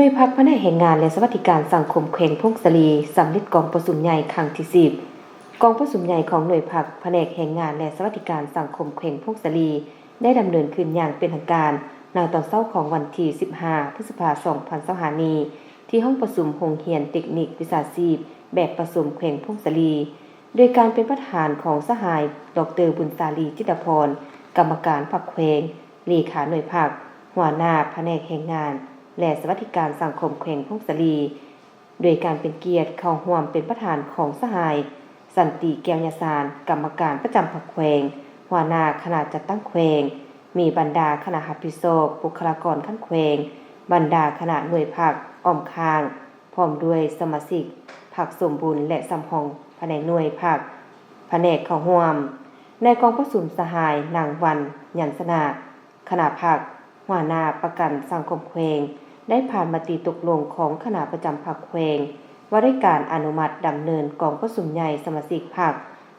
วยพักแผนกแรงงานและสวัสดิการสังคมแขวงพงศลีสำลิดกองประชุมใหญ่ครั้งที่10กองประชุมใหญ่ของหน่วยพักแผนกแรงงานและสวัสดิการสังคมแขวงพงศลีได้ดำเนินขึ้นอย่างเป็นทางการในตอนเช้าของวันที่15พฤษภาคม2025นี้ที่ห้องประชุมโรงเรียนเทคนิควิชาชีพแบบผสมแขวงพงศลีโดยการเป็นประธานของสหายดร.บุญสาลีจิตรพรกรรมการพรรคแขวงเลขาหน่วยพักหัวหน้าแผนกแรงงานและสวัสดิการสังคมแขวงพงศลีโดยการเป็นเกียรติเข้าร่วมเป็นประธานของสหายสันติแก้วยาสารกรรมการประจำพรรคแขวงหัวหน้าคณะจัดตั้งแขวงมีบรรดาคณะรับผิดชอบบุคลากรขั้นแขวงบรรดาคณะหน่วยพักอ้อมข้างพร้อมด้วยสมาชิกพรรคสมบูรณ์และสำหองแผนกหน่วยพักแผนกเข้าร่วมในกองประชุมสหายนางวันยันสนาคณะพรรคหัวหน้าประกันสังคมแขวงได้ผ่านมติตกลงของคณะประจำพรรคแขวงว่าได้การอนุมัติดำเนินกองประชุมใหญ่สมาชิกพรรค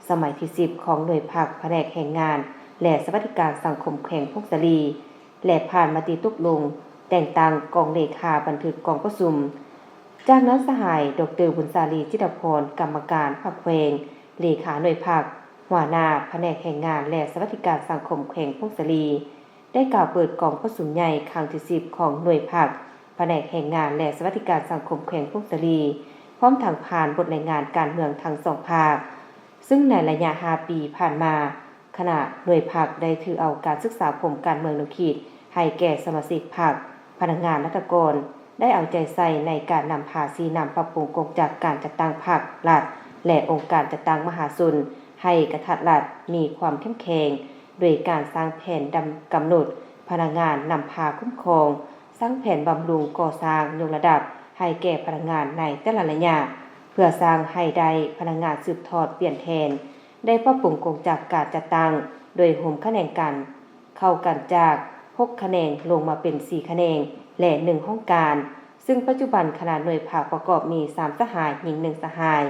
สมัยที่10ของหน่วยพรรคแผนกแรงงานและสวัสดิการสังคมแขวงพงศลีและผ่านมติตกลงแต่งตั้งกองเลขาบันทึกกองประชุมจากนั้นสหายดร.บุญสาลีจิตรพรกรรมการพรรคแขวงเลขาหน่วยพรรคหัวหน้าแผนกแรงงานและสวัสดิการสังคมแขวงพงศลีได้กล่าวเปิดกองประชุมใหญ่ครั้งที่10ของหน่วยพรรคแผนกแรงงานและสวัสดิการสังคมแขวงพงศลีพร้อมทั้งผ่านบทรายงานการเมืองทั้งสองภาคซึ่งในระยะ5ปีผ่านมาขณะหน่วยพรรคได้ถือเอาการศึกษาผมการเมืองแนวคิดให้แก่สมาชิกพรรคพนักงานรัฐกรได้เอาใจใส่ในการนำภาษีนำปรับปรุงกองจากการจัดตั้งพรรครัฐและองค์การจัดตั้งมหาชนให้กระทัดรัดมีความเข้มแข็งโดยการสร้างแผนกำหนดพนักงานนำพาคุ้มครองสร้างแผนบำรุงก่อสร้างยกระดับให้แก่พนักงานในแต่ละระยะเพื่อสร้างให้ได้พนักงานสืบทอดเปลี่ยนแทนได้ปรับปรุงกองจากการจัดตั้งโดยโหมคะแนนกันเข้ากันจาก6คะแนนลงมาเป็น4คะแนนและ1ห้องการซึ่งปัจจุบันขณะหน่วยพรรคประกอบมี3สหายหญิง1สหาย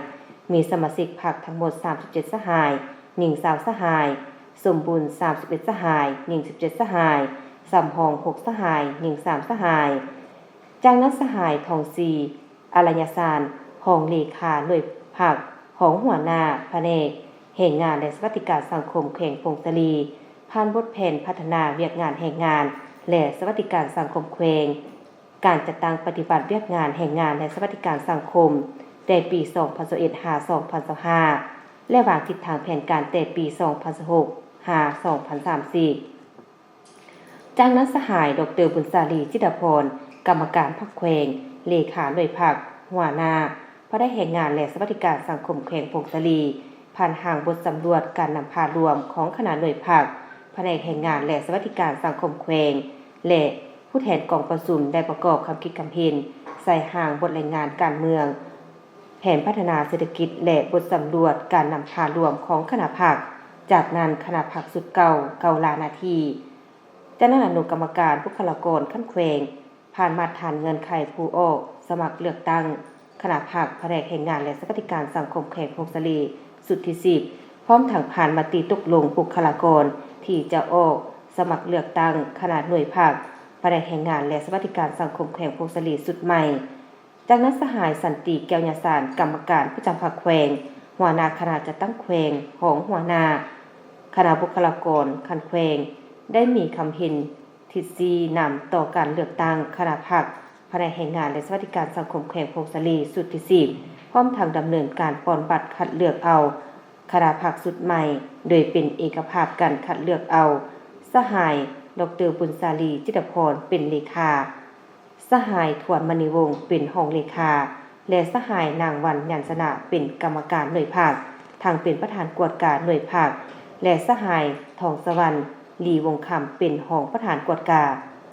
มีสมาชิกพรรคทั้งหมด37สหายหญิง20สหายสมบูรณ์31สหายหญิง17สหายสำหอง6สหายหญิง3สหายจากนั้นสหายทองศรีอรัญญสารห้องเลขาหน่วยพรรคของหัวหน้าแผนกแรงงานและสวัสดิการสังคมแขวงพงศลีผ่านบทแผนพัฒนาเวียกงานแรงงานและสวัสดิการสังคมแขวงการจัดตั้งปฏิบัติเวียกงานแรงงานและสวัสดิการสังคมแต่ปี2021 2025และวางทิศทางแผนการแต่ปี2016 2030จากนั้นสหายดร.บุญสาลีจิตรพรกรรมการพรรคแขวงเลขาหน่วยพรรคหัวหน้าพนักแรงงานและสวัสดิการสังคมแขวงพงศลีผ่านห่างบทสำรวจการนำพารวมของคณะหน่วยพรรคแผนกแรงงานและสวัสดิการสังคมแขวงและผู้แทนกองประชุมได้ประกอบคำคิดคำเห็นใส่ห่างบทรายงานการเมืองแผนพัฒนาเศรษฐกิจและบทสำรวจการนำพารวมของคณะพรรคจากนั้นคณะพรรคสุดเก่าลานาทีจากนั้นอนุกรรมการบุคลากรขั้นแขวงผ่านมาตรฐานเงินไขผู้ออกสมัครเลือกตั้งคณะพรรคแผนกแรงงานและสวัสดิการสังคมแขวงพงศลีสุดที่10พร้อมทั้งผ่านมติตกลงบุคลากรที่จะออกสมัครเลือกตั้งคณะหน่วยพรรคแผนกแรงงานและสวัสดิการสังคมแขวงพงศลีสุดใหม่จากนั้นสหายสันติแก้วยาสารกรรมการประจำพรรคแขวงหัวหน้าคณะจัดตั้งแขวงของหัวหน้าคณะบุคลากรคันแขวงได้มีคำเห็นทิศซีนำต่อการเลือกตั้งคณะพรรคแผนกแรงงานและสวัสดิการสังคมแขวงพงศลีสุดที่10พร้อมทางดำเนินการปอนบัตรคัดเลือกเอาคณะพรรคสุดใหม่โดยเป็นเอกภาพการคัดเลือกเอาสหายดร.บุญสาลีจิตรพรเป็นเลขาสหายถวนมณีวงศ์เป็นห้องเลขาและสหายนางวันยันสนะเป็นกรรมการหน่วยพรรคทางเป็นประธานกวดการหน่วยพรรคและสหายทองสวรรค์ลีวงคำเป็นห้องประธานกวดการ